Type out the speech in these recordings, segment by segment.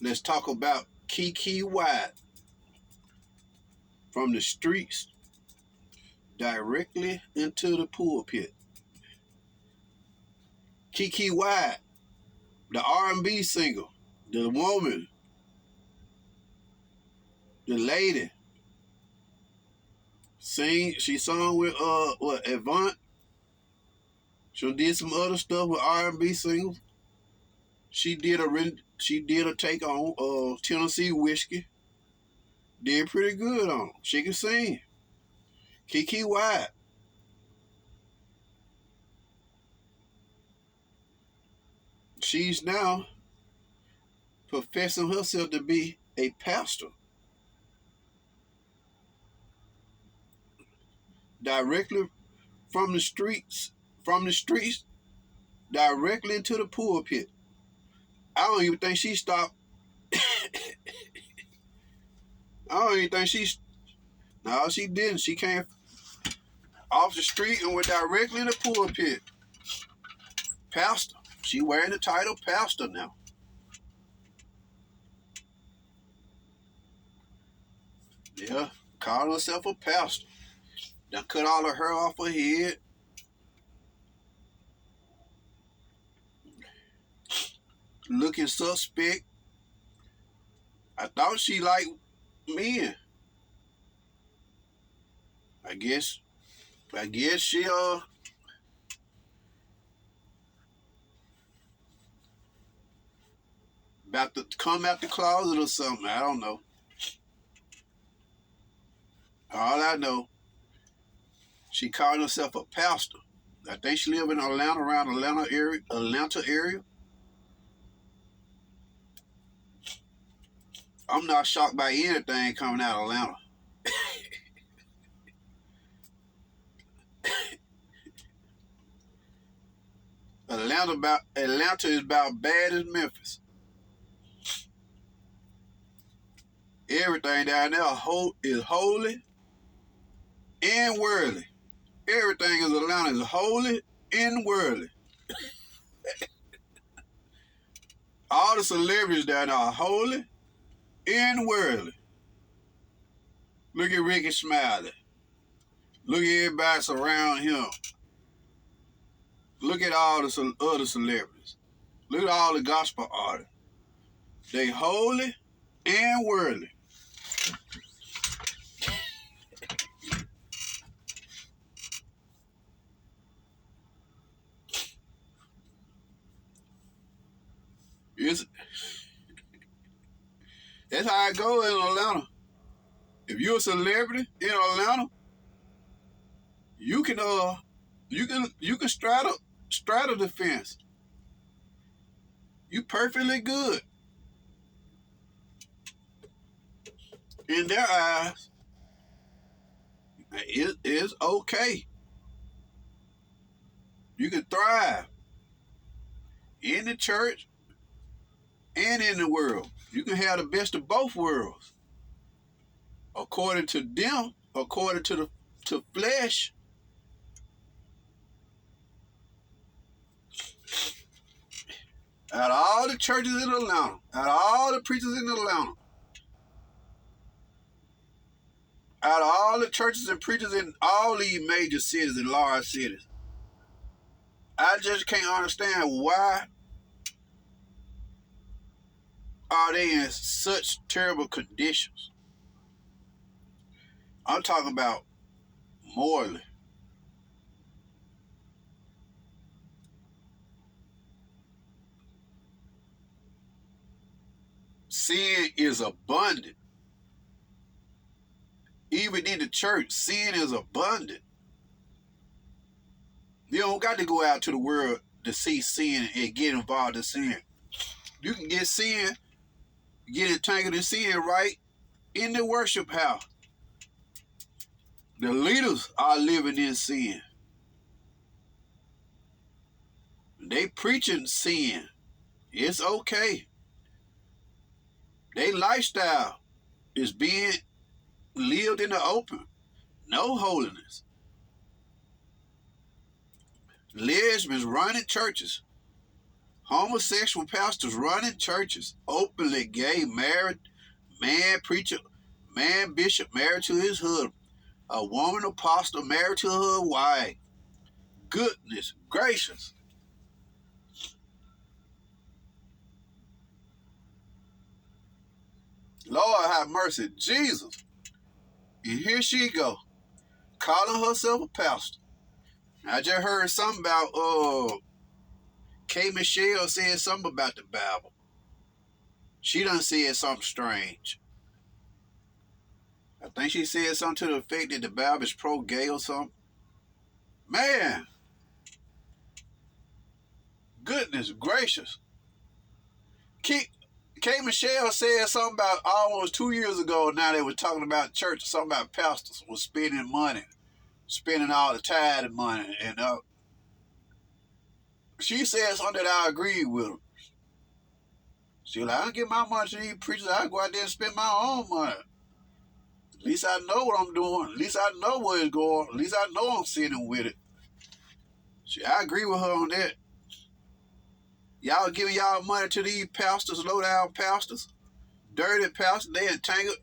Let's talk about Keke Wyatt from the streets directly into the pulpit. Keke Wyatt, the R&B singer, the woman, the lady, she sung with Avant. She did some other stuff with R&B singers. She did a take on Tennessee Whiskey. Did pretty good on it. She can sing. Keke Wyatt. She's now professing herself to be a pastor. Directly from the streets, directly into the pulpit. I don't even think she stopped. I don't even think no, she didn't. She came off the street and went directly in the pulpit. Pastor. She wearing the title pastor now. Yeah, calling herself a pastor. Done cut all the hair off her head. Looking suspect. I thought she liked men. I guess she about to come out the closet or something. I don't know. All I know, she called herself a pastor. I think she live in Atlanta, around Atlanta area. I'm not shocked by anything coming out of Atlanta. Atlanta is about bad as Memphis. Everything down there is holy and worldly. Everything in Atlanta is holy and worldly. All the celebrities down there are holy and worldly. Look at Ricky Smiley. Look at everybody surrounding him. Look at all the other celebrities. Look at all the gospel artists. They holy and worldly. That's how I go in Atlanta. If you're a celebrity in Atlanta, you can straddle the fence. You perfectly good. In their eyes, it is okay. You can thrive in the church and in the world. You can have the best of both worlds. According to them, according to flesh, out of all the churches in Atlanta, out of all the preachers in Atlanta, out of all the churches and preachers in all these major cities and large cities, I just can't understand why are they in such terrible conditions. I'm talking about morally. Sin is abundant. Even in the church, sin is abundant. You don't got to go out to the world to see sin and get involved in sin. You can get entangled in sin right in the worship house. The leaders are living in sin. They preaching sin. It's okay. Their lifestyle is being lived in the open. No holiness. Lesbians running churches. Homosexual pastors running churches, openly gay, married, man preacher, man bishop married to his husband, a woman apostle married to her wife. Goodness gracious. Lord have mercy, Jesus. And here she go, calling herself a pastor. I just heard something about K. Michelle said something about the Bible. She done said something strange. I think she said something to the effect that the Bible is pro-gay or something. Man, goodness gracious. K. Michelle said something about almost 2 years ago now they were talking about church, something about pastors was spending money, spending all the tithe and money. And she said something that I agreed with her. She was like, I don't get my money to these preachers. I go out there and spend my own money. At least I know what I'm doing. At least I know where it's going. At least I know I'm sitting with it. See, I agree with her on that. Y'all giving y'all money to these pastors, low-down pastors, dirty pastors. They entangled,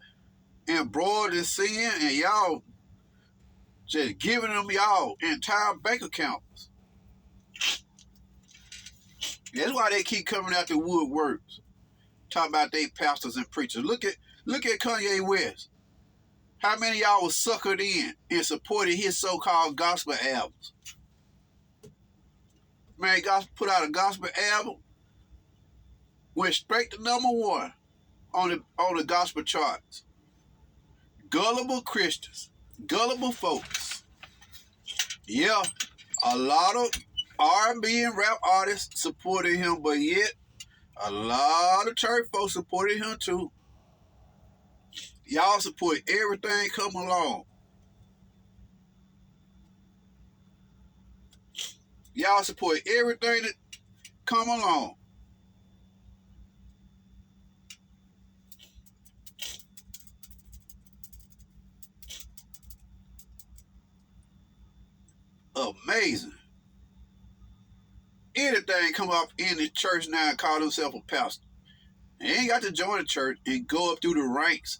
embroiled in sin, and y'all just giving them y'all entire bank accounts. That's why they keep coming out the woodworks, talking about they pastors and preachers. Look at Kanye West. How many of y'all was suckered in and supported his so-called gospel albums? Man, gospel put out a gospel album, went straight to #1 on the gospel charts. Gullible Christians, gullible folks. Yeah, a lot of R&B and rap artists supported him, but yet a lot of church folks supported him too. Y'all support everything come along. Y'all support everything that come along. Amazing. Anything come up in the church now and call himself a pastor. They ain't got to join the church and go up through the ranks,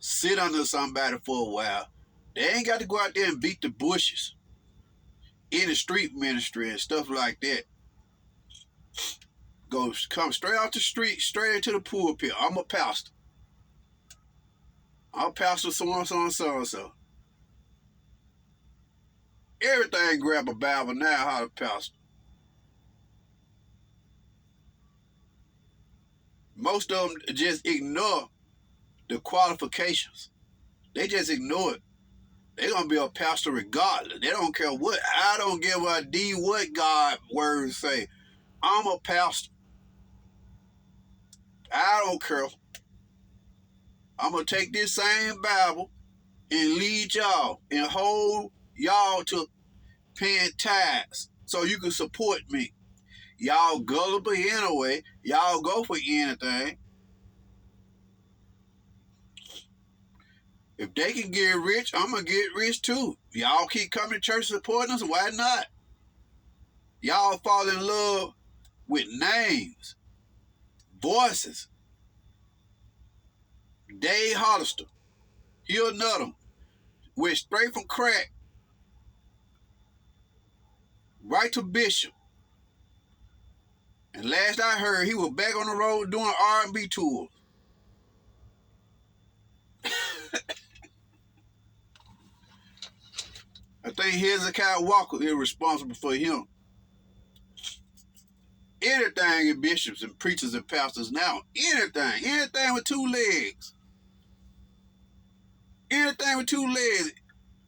sit under somebody for a while. They ain't got to go out there and beat the bushes in the street ministry and stuff like that. Come straight off the street, straight into the pulpit. I'm a pastor. I'm pastor so-and-so. Everything grab a Bible now, how to pastor. Most of them just ignore the qualifications. They just ignore it. They're going to be a pastor regardless. They don't care what. I don't give a D what God words say. I'm a pastor. I don't care. I'm going to take this same Bible and lead y'all and hold y'all to paying tithes so you can support me. Y'all gullible anyway. Y'all go for anything. If they can get rich, I'm going to get rich too. Y'all keep coming to church supporting us, why not? Y'all fall in love with names, voices. Dave Hollister, he'll nut him. Went straight from crack right to Bishop. And last I heard, he was back on the road doing R&B tours. I think Hezekiah Walker is responsible for him. Anything in bishops and preachers and pastors now, anything with 2 legs. Anything with 2 legs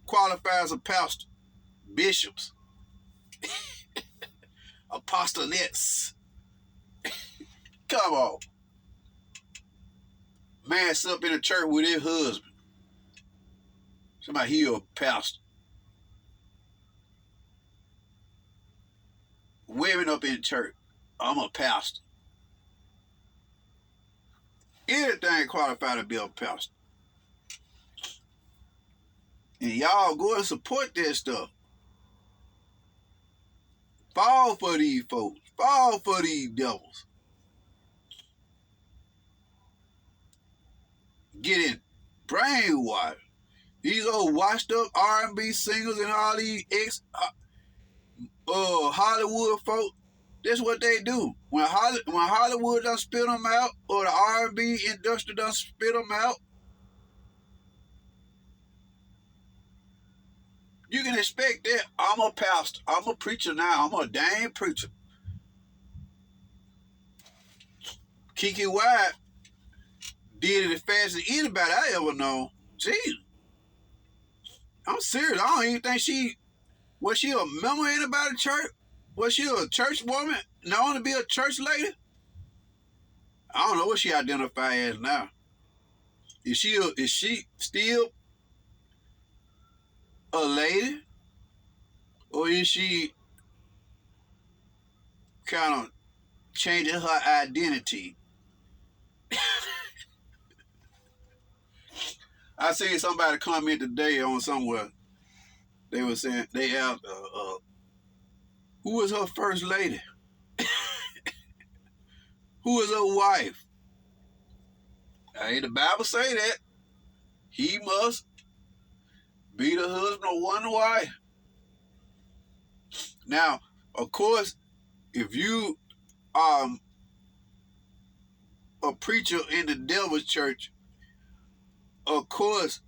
qualifies a pastor. Bishops. Apostolettes. Come on. Man sit up in a church with his husband. Somebody he a pastor. Women up in church. I'm a pastor. Anything qualified to be a pastor. And y'all go and support that stuff. Fall for these folks. fall for these devils. Getting brainwashed. These old washed up R&B singers and all these Hollywood folk, that's what they do. When Hollywood done spit them out, or the R&B industry done spit them out, you can expect that. I'm a pastor. I'm a preacher now. I'm a dang preacher. Keke Wyatt did it as fast as anybody I ever know. Jeez. I'm serious. I don't even think was she a member of anybody's church? Was she a church woman known to be a church lady? I don't know what she identifies as now. Is she still a lady? Or is she kind of changing her identity? I seen somebody comment today on somewhere. They were saying they asked, who was her first lady? Who was her wife? Hey, the Bible say that he must be the husband of one wife. Now, of course, if you a preacher in the devil's church, of course,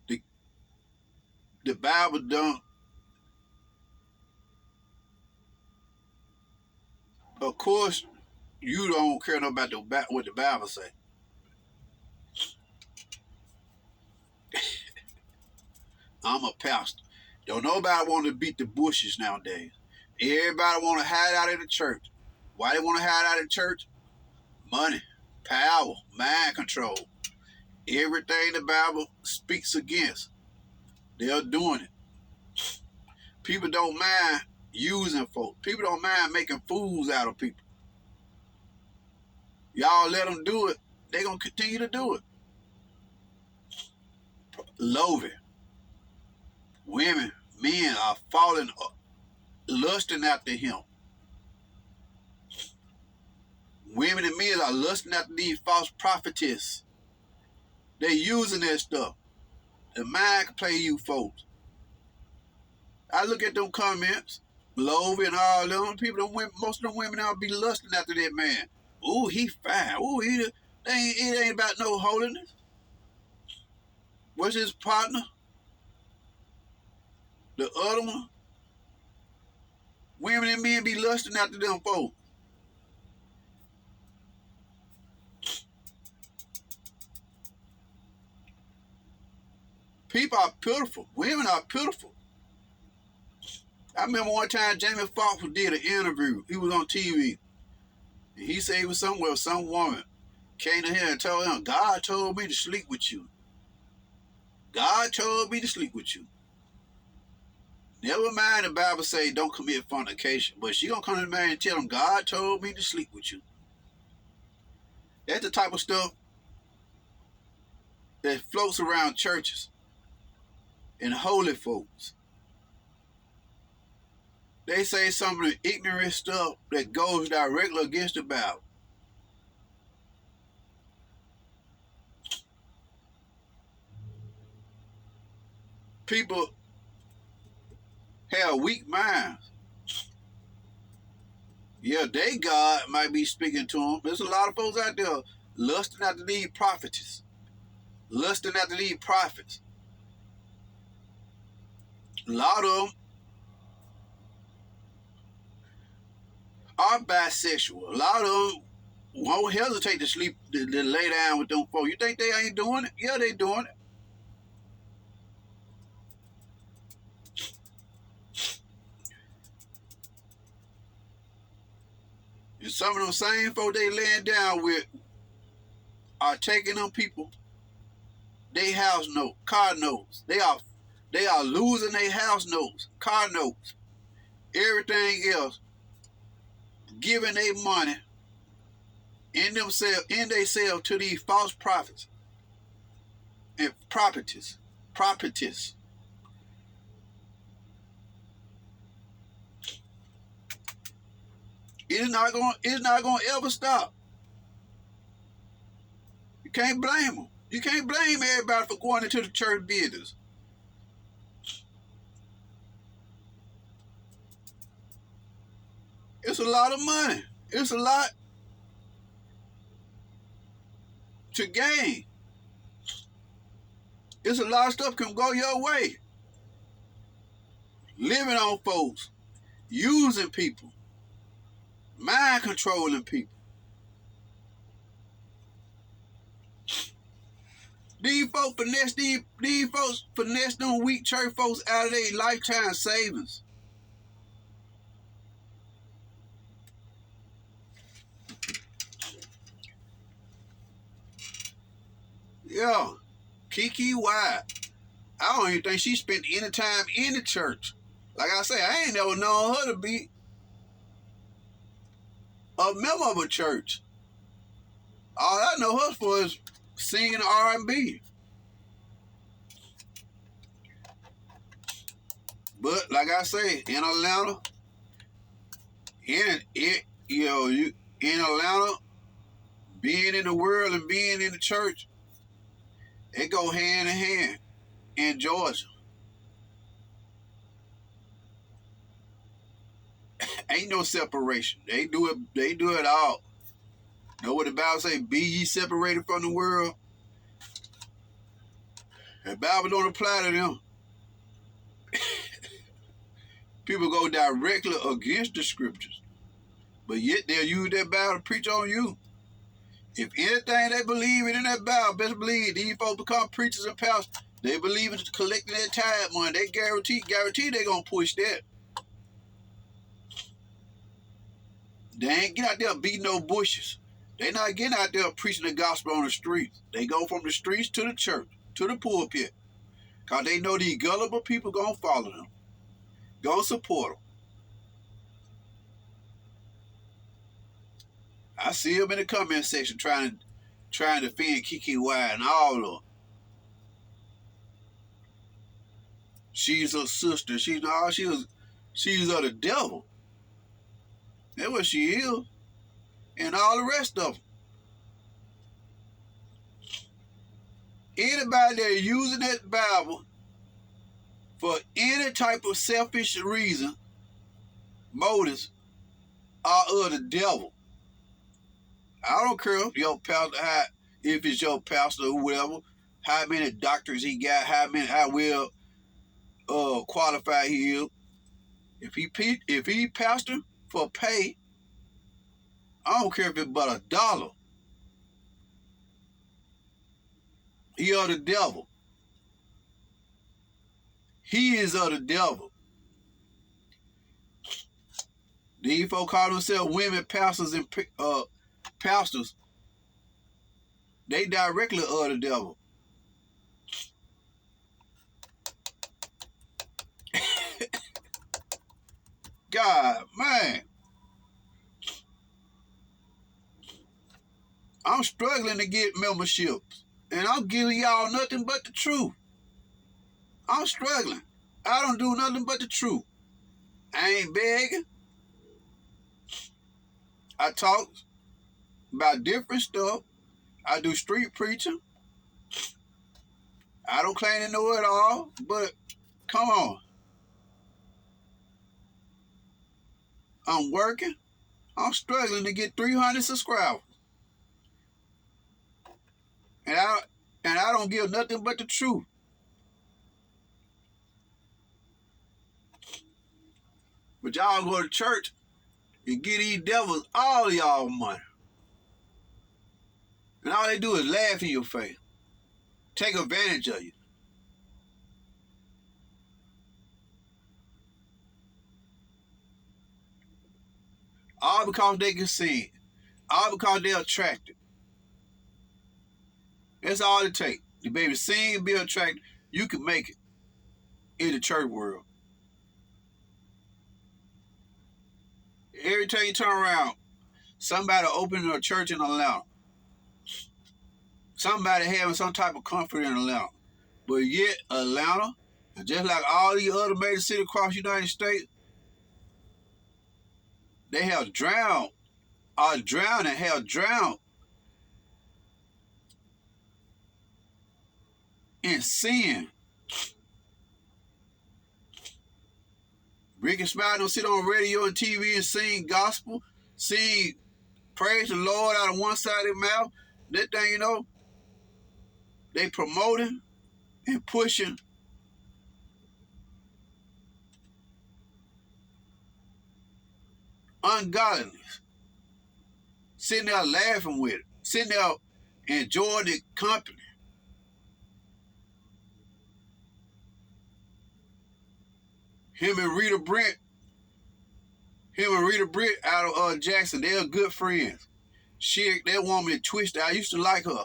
the Bible don't. Of course, you don't care about what the Bible say. I'm a pastor. Don't nobody want to beat the bushes nowadays. Everybody want to hide out in the church. Why they want to hide out in church? Money, power, mind control. Everything the Bible speaks against, they're doing it. People don't mind using folks. People don't mind making fools out of people. Y'all let them do it, they're going to continue to do it. Loathing. Women, men are falling, lusting after him. Women and men are lusting after these false prophetess. They using that stuff. The mind can play you folks. I look at them comments, Lovey and all them people. Most of them women now be lusting after that man. Ooh, he fine. Ooh, it ain't about no holiness. What's his partner? The other one? Women and men be lusting after them folks. People are pitiful. Women are pitiful. I remember one time Jamie Foxx did an interview. He was on TV. And he said he was somewhere, some woman came to him and told him, God told me to sleep with you. God told me to sleep with you. Never mind the Bible say don't commit fornication. But she gonna come to the man and tell him, God told me to sleep with you. That's the type of stuff that floats around churches and holy folks. They say some of the ignorant stuff that goes directly against the Bible. People have weak minds. Yeah, they God might be speaking to them. There's a lot of folks out there lusting after these prophetess, lusting after these prophets. A lot of them are bisexual. A lot of them won't hesitate to sleep, to lay down with them folks. You think they ain't doing it? Yeah, they doing it. And some of them same folks they laying down with are taking them people, they house note, car notes. They are losing their house notes, car notes, everything else, giving their money in themselves to these false prophets and prophetess. It's not gonna ever stop. You can't blame them. You can't blame everybody for going into the church business. It's a lot of money. It's a lot to gain. It's a lot of stuff can go your way. Living on folks, using people, mind controlling people. These folks finesse them weak church folks out of their lifetime savings. Yeah, Keke Wyatt. I don't even think she spent any time in the church. Like I say, I ain't never known her to be a member of a church. All I know her for is singing R&B. But like I say, in Atlanta, in Atlanta, being in the world and being in the church, it go hand in hand in Georgia. Ain't no separation. They do it all. Know what the Bible say? Be ye separated from the world. The Bible don't apply to them. People go directly against the scriptures. But yet they'll use that Bible to preach on you. If anything they believe in that Bible, best believe these folks become preachers and pastors. They believe in collecting their tithe money. They guarantee they're going to push that. They ain't get out there beating no bushes. They not getting out there preaching the gospel on the streets. They go from the streets to the church, to the pulpit. Because they know these gullible people going to follow them. Going to support them. I see them in the comment section trying to defend Keke Wyatt and all of them. She's a sister. She's of the devil. That's what she is. And all the rest of them. Anybody that using that Bible for any type of selfish reason, motives, are of the devil. I don't care if your pastor, if it's your pastor or whatever, how many doctors he got, how well qualified he is. If he pastor for pay, I don't care if it's but $1. He of the devil. He is of the devil. These folks call themselves women pastors and pastors. They directly of the devil. God, man. I'm struggling to get memberships. And I'm giving y'all nothing but the truth. I'm struggling. I don't do nothing but the truth. I ain't begging. I talk about different stuff. I do street preaching. I don't claim to know it all, but come on. I'm working. I'm struggling to get 300 subscribers. And I don't give nothing but the truth. But y'all go to church and get these devils all of y'all money. And all they do is laugh in your face. Take advantage of you. All because they can sing. All because they're attractive. That's all it takes. The baby sing and be attractive. You can make it in the church world. Every time you turn around, somebody opening a church in Atlanta. Somebody having some type of comfort in Atlanta. But yet, Atlanta, just like all the other major cities across the United States, They have drowned, are drowning, have drowned in sin. Rick and Smile don't sit on radio and TV and sing gospel, sing praise the Lord out of one side of their mouth. That thing, you know, they promoting and pushing ungodliness. Sitting there laughing with it. Sitting there enjoying the company. Him and Rita Brent out of Jackson, they're good friends. That woman twisted. I used to like her.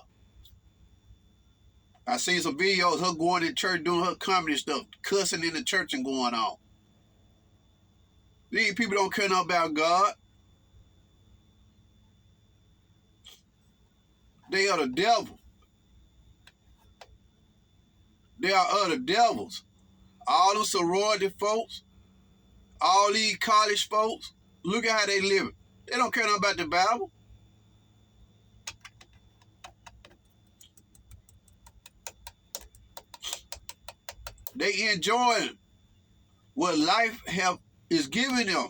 I seen some videos, her going to church, doing her comedy stuff, cussing in the church and going on. These people don't care nothing about God. They are the devil. They are other devils. All them sorority folks, all these college folks, look at how they live. They don't care nothing about the Bible. They enjoying what life is giving them.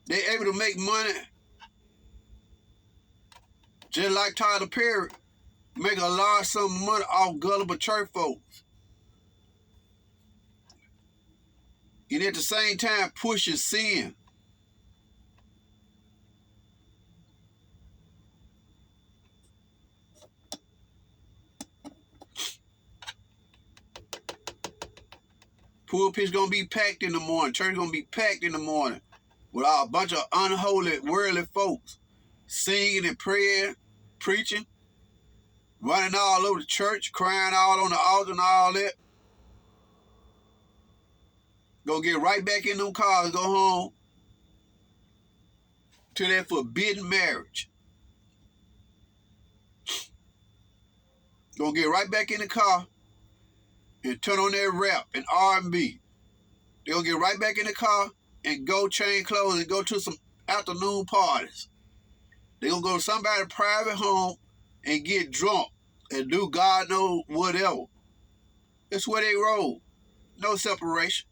They able to make money just like Tyler Perry, make a large sum of money off gullible church folks. And at the same time pushing sin. Pulpit's gonna be packed in the morning. Church gonna be packed in the morning with a bunch of unholy, worldly folks singing and praying, preaching, running all over the church, crying all on the altar and all that. Go get right back in them cars and go home to that forbidden marriage. Go get right back in the car and turn on that rap and R&B. They're gonna get right back in the car and go change clothes and go to some afternoon parties. They're gonna go to somebody's private home and get drunk and do God knows whatever. That's where they roll. No separation.